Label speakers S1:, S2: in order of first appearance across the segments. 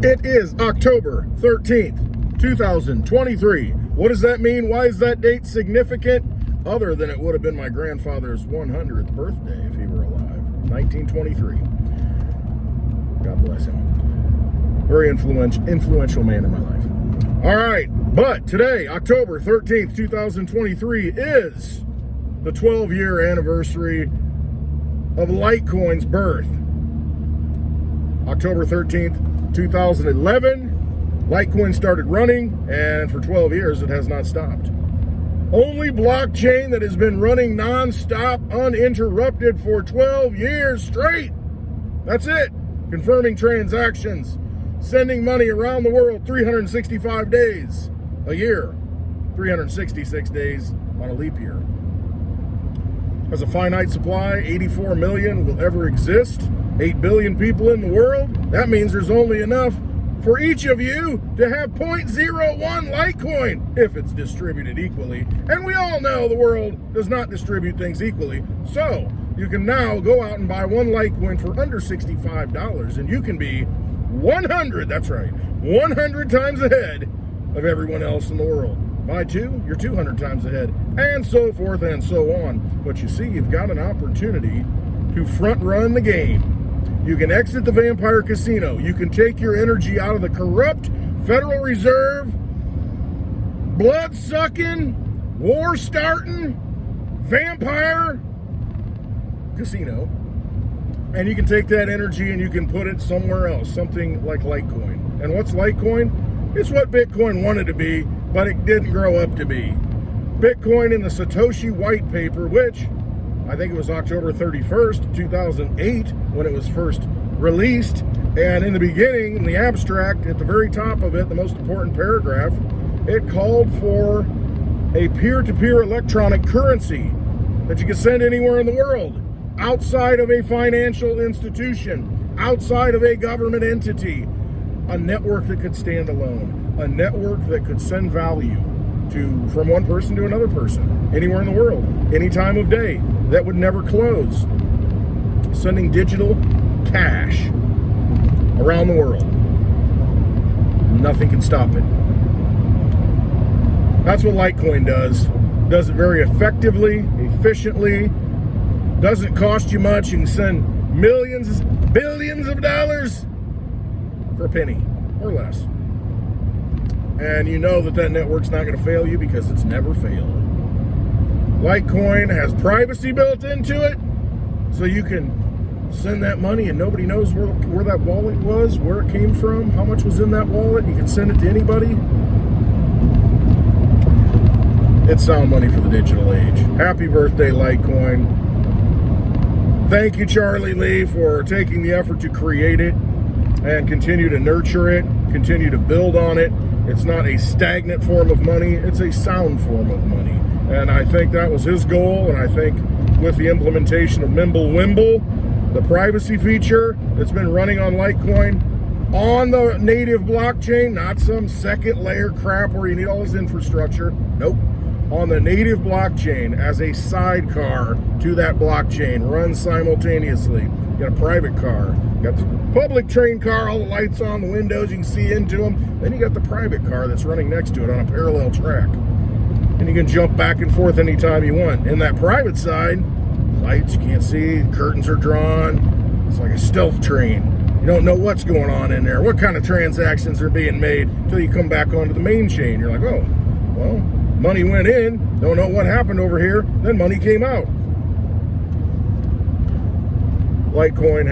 S1: It is October 13th, 2023. What does that mean? Why is that date significant? Other than it would have been my grandfather's 100th birthday if he were alive. 1923. God bless him. Very influential man in my life. All right, but today, October 13th, 2023, is the 12-year anniversary of Litecoin's birth. October 13th, 2011, Litecoin started running, and for 12 years it has not stopped. Only blockchain that has been running non-stop, uninterrupted for 12 years straight. That's it. Confirming transactions, sending money around the world 365 days a year, 366 days on a leap year. Has a finite supply, 84 million will ever exist, 8 billion people in the world. That means there's only enough for each of you to have 0.01 Litecoin if it's distributed equally. And we all know the world does not distribute things equally. So you can now go out and buy one Litecoin for under $65 and you can be 100, that's right, 100 times ahead of everyone else in the world. Buy two, you're 200 times ahead, and so forth and so on. But you see, you've got an opportunity to front run the game. You can exit the vampire casino. You can take your energy out of the corrupt Federal Reserve, blood-sucking, war-starting, vampire casino, and you can take that energy and you can put it somewhere else, something like Litecoin. And what's Litecoin? It's what Bitcoin wanted to be, but it didn't grow up to be. Bitcoin in the Satoshi white paper, which I think it was October 31st, 2008, when it was first released. And in the beginning, in the abstract, at the very top of it, the most important paragraph, it called for a peer-to-peer electronic currency that you could send anywhere in the world, outside of a financial institution, outside of a government entity, a network that could stand alone, a network that could send value from one person to another person, anywhere in the world, any time of day, that would never close. Sending digital cash around the world. Nothing can stop it. That's what Litecoin does. Does it very effectively, efficiently, doesn't cost you much. You can send millions, billions of dollars for a penny or less. And you know that network's not going to fail you because it's never failed. Litecoin has privacy built into it, so you can send that money and nobody knows where that wallet was, where it came from, how much was in that wallet. You can send it to anybody. It's sound money for the digital age. Happy birthday, Litecoin. Thank you, Charlie Lee, for taking the effort to create it and continue to nurture it, continue to build on it. It's not a stagnant form of money, it's a sound form of money. And I think that was his goal, and I think with the implementation of Mimblewimble, the privacy feature that's been running on Litecoin, on the native blockchain, not some second layer crap where you need all this infrastructure. Nope. On the native blockchain as a sidecar to that blockchain, runs simultaneously. You got a private car, you got the public train car, all the lights on, the windows, you can see into them. Then you got the private car that's running next to it on a parallel track. And you can jump back and forth anytime you want. In that private side, lights you can't see, curtains are drawn. It's like a stealth train. You don't know what's going on in there, what kind of transactions are being made until you come back onto the main chain. You're like, oh, well, money went in, don't know what happened over here, then money came out. Litecoin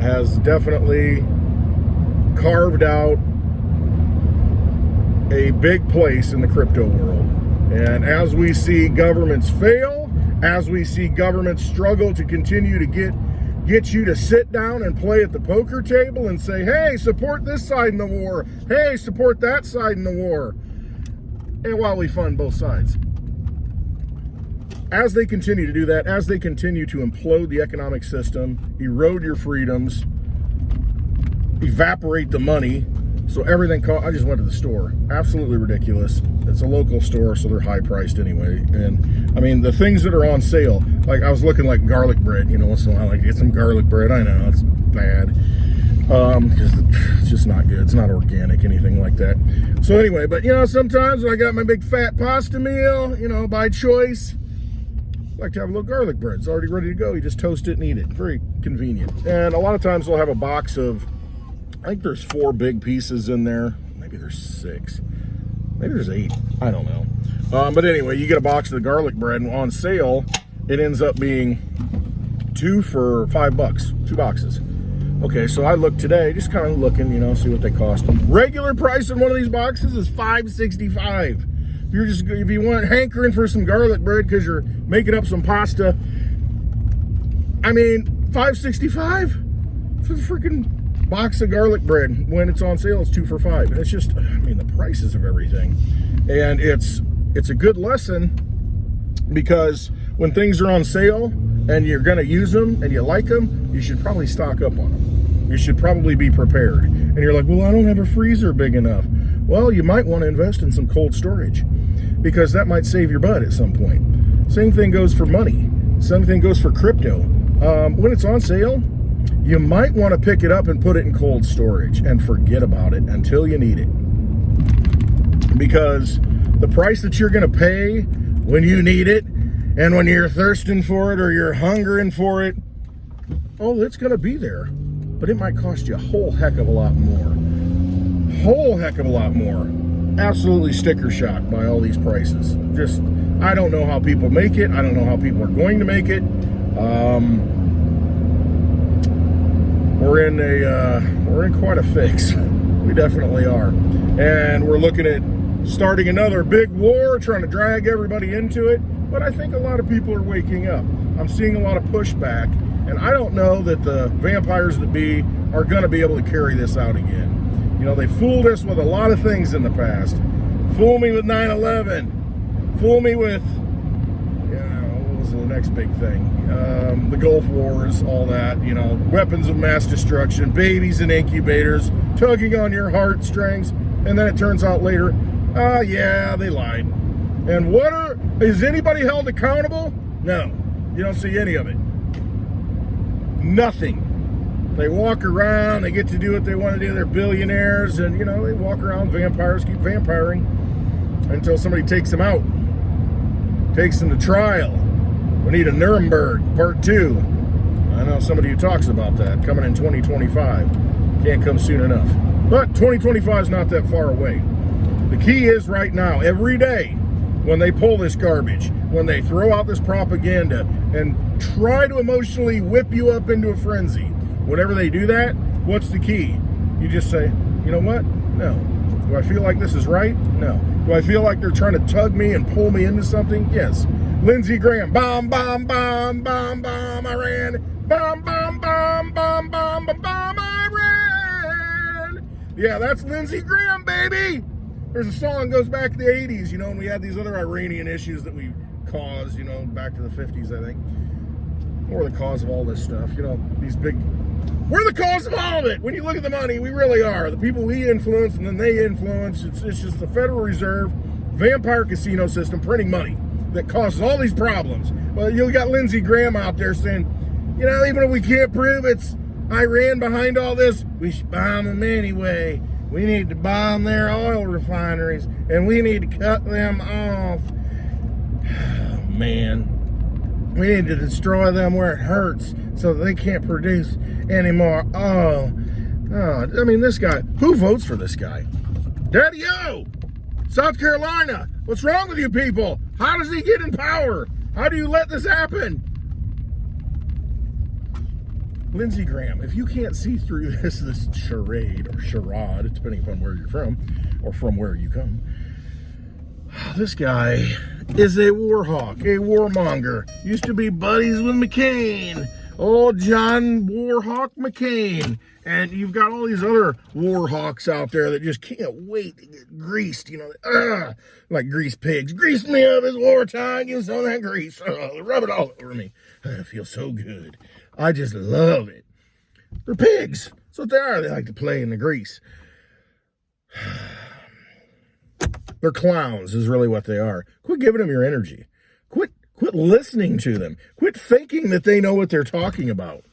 S1: has definitely carved out a big place in the crypto world. And as we see governments fail, as we see governments struggle to continue to get you to sit down and play at the poker table and say, hey, support this side in the war, hey, support that side in the war, and while we fund both sides. As they continue to do that, as they continue to implode the economic system, erode your freedoms, evaporate the money, so everything I just went to the store. Absolutely ridiculous. It's a local store, so they're high priced anyway. And I mean, the things that are on sale, like I was looking like garlic bread, once in a while, I like to get some garlic bread. I know, it's bad. because it's just not good. It's not organic, anything like that. So anyway, but sometimes when I got my big fat pasta meal, by choice, I like to have a little garlic bread. It's already ready to go. You just toast it and eat it. Very convenient. And a lot of times they'll have a box of, I think there's 4 big pieces in there. Maybe there's 6. Maybe there's 8. I don't know. But anyway, you get a box of the garlic bread, and on sale, it ends up being 2 for $5. 2 boxes. Okay, so I looked today, just kind of looking, see what they cost. Regular price in one of these boxes is $5.65. If you want hankering for some garlic bread because you're making up some pasta, I mean, $5.65 for the freaking box of garlic bread. When it's on sale, it's 2 for $5. And it's just, the prices of everything. And it's a good lesson, because when things are on sale and you're going to use them and you like them, you should probably stock up on them. You should probably be prepared. And you're like, well, I don't have a freezer big enough. Well, you might want to invest in some cold storage, because that might save your butt at some point. Same thing goes for money. Same thing goes for crypto. When it's on sale, you might want to pick it up and put it in cold storage and forget about it until you need it. Because the price that you're going to pay when you need it, and when you're thirsting for it or you're hungering for it, it's going to be there. But it might cost you a whole heck of a lot more. Whole heck of a lot more. Absolutely sticker shock by all these prices. Just, I don't know how people make it. I don't know how people are going to make it. We're in quite a fix. We definitely are. And we're looking at starting another big war, trying to drag everybody into it. But I think a lot of people are waking up. I'm seeing a lot of pushback, and I don't know that the vampires that be are going to be able to carry this out again. They fooled us with a lot of things in the past. Fool me with 9/11. Fool me with, what was the next big thing? The Gulf Wars, all that, weapons of mass destruction, babies in incubators, tugging on your heartstrings, and then it turns out later, yeah, they lied. And is anybody held accountable? No. You don't see any of it. Nothing. They walk around, they get to do what they want to do, they're billionaires, and, they walk around, vampires keep vampiring until somebody takes them out, takes them to trial. We need a Nuremberg Part 2. I know somebody who talks about that, coming in 2025. Can't come soon enough. But 2025 is not that far away. The key is right now, every day, when they pull this garbage, when they throw out this propaganda and try to emotionally whip you up into a frenzy, whenever they do that, what's the key? You just say, you know what? No. Do I feel like this is right? No. Do I feel like they're trying to tug me and pull me into something? Yes. Lindsey Graham, bomb, bomb, bomb, bomb, bomb, Iran. Bomb, bomb, bomb, bomb, bomb, bomb, bomb, Iran. Yeah, that's Lindsey Graham, baby. There's a song that goes back to the 80s, and we had these other Iranian issues that we caused, back to the 50s, I think. We're the cause of all this stuff, these big... We're the cause of all of it. When you look at the money, we really are. The people we influence and then they influence. It's just the Federal Reserve vampire casino system printing money that causes all these problems. Well, you got Lindsey Graham out there saying, even if we can't prove it's Iran behind all this, we should bomb them anyway. We need to bomb their oil refineries, and we need to cut them off. Oh, man. We need to destroy them where it hurts so that they can't produce anymore. This guy, who votes for this guy? Daddy-o! South Carolina! What's wrong with you people? How does he get in power? How do you let this happen? Lindsey Graham, if you can't see through this charade or charade, depending upon where you're from or from where you come, this guy is a war hawk, a warmonger. Used to be buddies with McCain. Old John Warhawk McCain. And you've got all these other war hawks out there that just can't wait to get greased, like grease pigs. Grease me up, it's wartime, give me some of that grease. Rub it all over me. It feels so good. I just love it. They're pigs. That's what they are. They like to play in the grease. They're clowns is really what they are. Quit giving them your energy. Quit listening to them. Quit thinking that they know what they're talking about.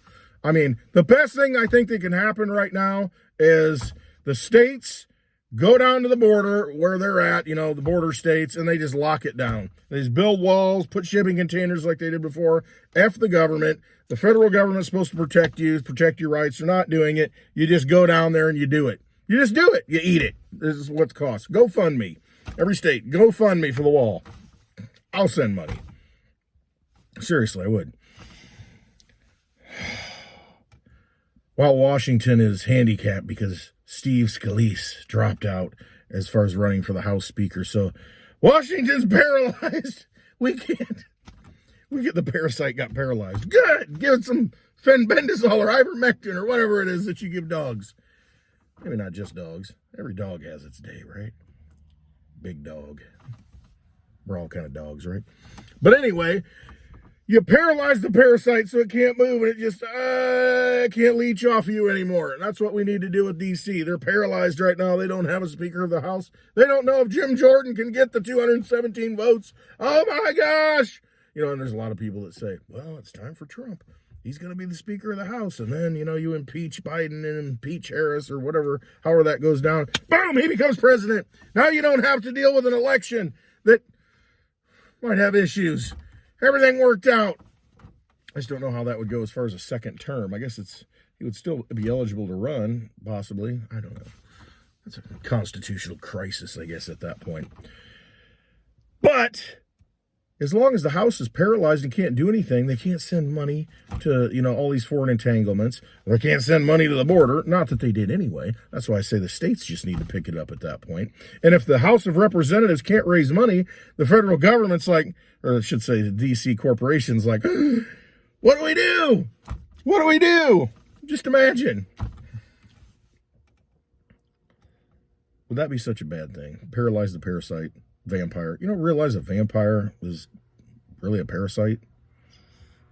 S1: I mean, the best thing I think that can happen right now is the states go down to the border where they're at, you know, the border states, and they just lock it down. They just build walls, put shipping containers like they did before. F the government. The federal government's supposed to protect you, protect your rights. They're not doing it. You just go down there and you do it. You just do it. You eat it. This is what it costs. GoFundMe. Every state, GoFundMe for the wall. I'll send money. Seriously, I would. While Washington is handicapped because Steve Scalise dropped out as far as running for the House Speaker. So Washington's paralyzed. We can't. We get the parasite got paralyzed. Good. Give it some fenbendazole or ivermectin or whatever it is that you give dogs. Maybe not just dogs. Every dog has its day, right? Big dog. We're all kind of dogs, right? But anyway, you paralyze the parasite so it can't move, and it just can't leech off you anymore. And that's what we need to do with D.C. They're paralyzed right now. They don't have a Speaker of the House. They don't know if Jim Jordan can get the 217 votes. Oh, my gosh. You know, and there's a lot of people that say, well, it's time for Trump. He's going to be the Speaker of the House. And then, you know, you impeach Biden and impeach Harris or whatever, however that goes down. Boom, he becomes president. Now you don't have to deal with an election that might have issues. Everything worked out. I just don't know how that would go as far as a second term. I guess he would still be eligible to run, possibly. I don't know. That's a constitutional crisis, I guess, at that point. But as long as the House is paralyzed and can't do anything, they can't send money to, you know, all these foreign entanglements. They can't send money to the border. Not that they did anyway. That's why I say the states just need to pick it up at that point. And if the House of Representatives can't raise money, the federal government's like, or I should say the D.C. corporation's like, what do we do? What do we do? Just imagine. Would that be such a bad thing? Paralyze the parasite. Vampire. You don't realize a vampire is really a parasite?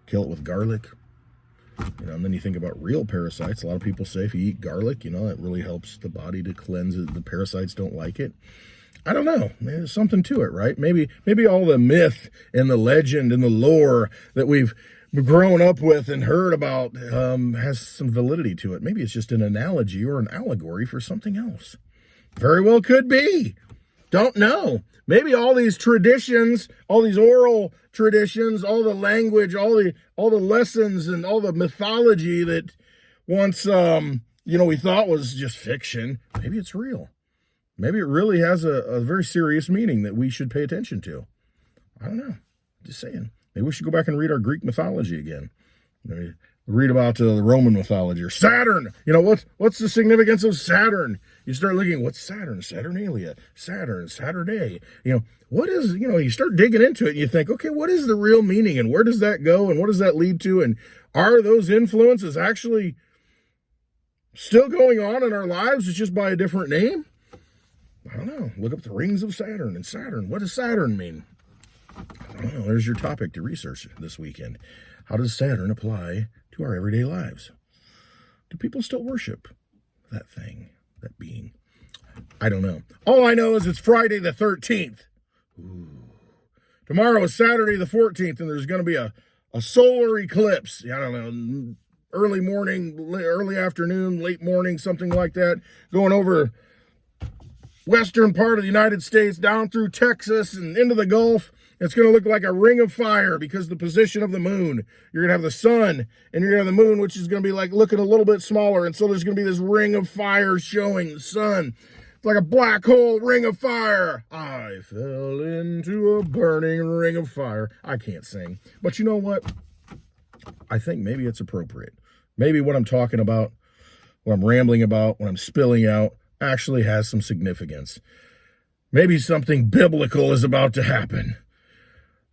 S1: Kill it with garlic. You know, and then you think about real parasites. A lot of people say if you eat garlic, you know, it really helps the body to cleanse it. The parasites don't like it. I don't know. There's something to it, right? Maybe all the myth and the legend and the lore that we've grown up with and heard about has some validity to it. Maybe it's just an analogy or an allegory for something else. Very well could be. Don't know. Maybe all these traditions, all these oral traditions, all the language, all the lessons and all the mythology that once, you know, we thought was just fiction, maybe it's real. Maybe it really has a very serious meaning that we should pay attention to. I don't know. Just saying. Maybe we should go back and read our Greek mythology again. Maybe read about the Roman mythology or Saturn. You know, what's the significance of Saturn? You start looking, what's Saturn? Saturnalia, Saturn, Saturday. You know, what is, you know, you start digging into it and you think, okay, what is the real meaning and where does that go and what does that lead to? And are those influences actually still going on in our lives? It's just by a different name? I don't know. Look up the rings of Saturn and Saturn. What does Saturn mean? I don't know. There's your topic to research this weekend. How does Saturn apply to our everyday lives? Do people still worship that thing, that being? I don't know. All I know is it's Friday the 13th. Ooh. Tomorrow is Saturday the 14th, and there's going to be a solar eclipse. I don't know, early morning, early afternoon, late morning, something like that, going over western part of the United States, down through Texas and into the Gulf. It's going to look like a ring of fire because of the position of the moon. You're going to have the sun and you're going to have the moon, which is going to be like looking a little bit smaller. And so there's going to be this ring of fire showing the sun. It's like a black hole ring of fire. I fell into a burning ring of fire. I can't sing. But you know what? I think maybe it's appropriate. Maybe what I'm talking about, what I'm rambling about, what I'm spilling out actually has some significance. Maybe something biblical is about to happen.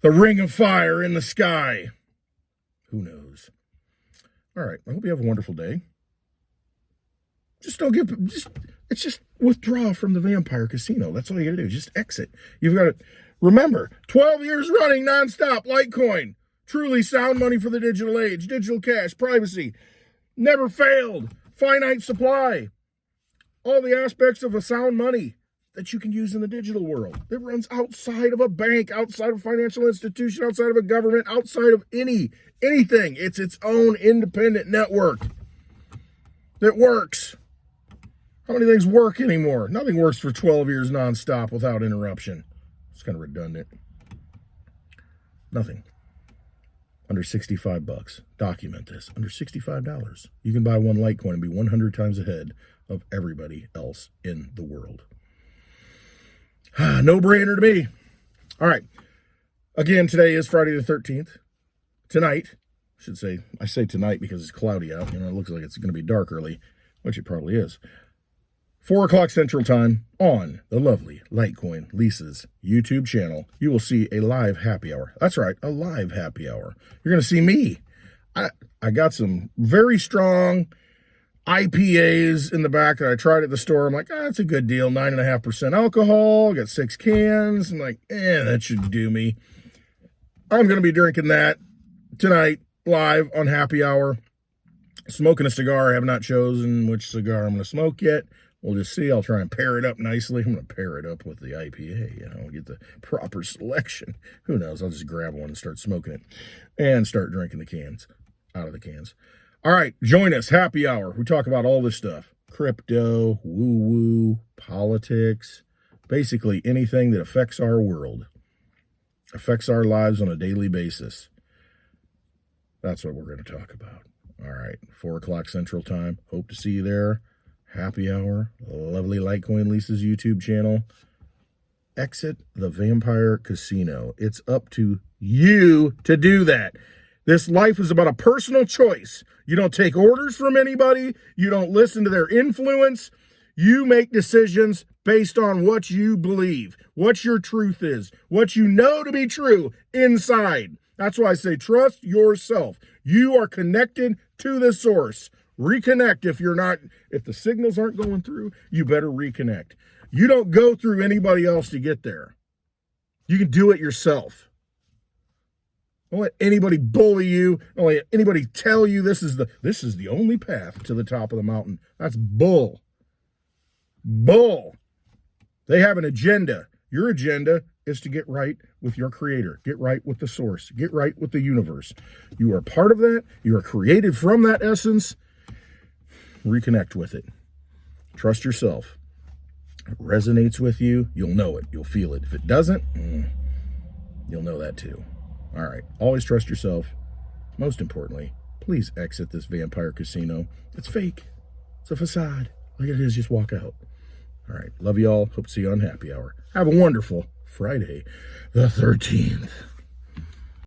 S1: The ring of fire in the sky. Who knows? All right. I hope you have a wonderful day. Just withdraw from the vampire casino. That's all you got to do. Just exit. You've got to remember, 12 years running nonstop, Litecoin. Truly sound money for the digital age. Digital cash, privacy. Never failed. Finite supply. All the aspects of a sound money. that you can use in the digital world. It runs outside of a bank, outside of a financial institution, outside of a government, outside of anything. It's its own independent network that works. How many things work anymore? Nothing works for 12 years nonstop without interruption. It's kind of redundant. Nothing. Under 65 bucks. Document this. Under $65. You can buy one Litecoin and be 100 times ahead of everybody else in the world. No brainer to me. All right. Again, today is Friday the 13th. Tonight, I say tonight because it's cloudy out. It looks like it's going to be dark early, which it probably is. 4 o'clock Central Time on the lovely Litecoin Lisa's YouTube channel. You will see a live happy hour. That's right, a live happy hour. You're going to see me. I got some very strong IPAs in the back that I tried at the store. I'm like, that's a good deal. 9.5% alcohol. Got 6 cans. I'm like, that should do me. I'm going to be drinking that tonight live on happy hour. Smoking a cigar. I have not chosen which cigar I'm going to smoke yet. We'll just see. I'll try and pair it up nicely. I'm going to pair it up with the IPA, get the proper selection. Who knows? I'll just grab one and start smoking it and start drinking the cans out of the cans. All right, join us. Happy hour. We talk about all this stuff. Crypto, woo-woo, politics, basically anything that affects our world, affects our lives on a daily basis. That's what we're going to talk about. All right, 4 o'clock Central Time. Hope to see you there. Happy hour, lovely Litecoin Lisa's YouTube channel. Exit the vampire casino. It's up to you to do that. This life is about a personal choice. You don't take orders from anybody. You don't listen to their influence. You make decisions based on what you believe, what your truth is, what you know to be true inside. That's why I say trust yourself. You are connected to the source. Reconnect if the signals aren't going through, you better reconnect. You don't go through anybody else to get there. You can do it yourself. Don't let anybody bully you. Don't let anybody tell you this is the only path to the top of the mountain. That's bull. Bull. They have an agenda. Your agenda is to get right with your creator. Get right with the source. Get right with the universe. You are part of that. You are created from that essence. Reconnect with it. Trust yourself. If it resonates with you, you'll know it. You'll feel it. If it doesn't, you'll know that too. All right. Always trust yourself. Most importantly, please exit this vampire casino. It's fake. It's a facade. Like it is, just walk out. All right. Love you all. Hope to see you on happy hour. Have a wonderful Friday the 13th.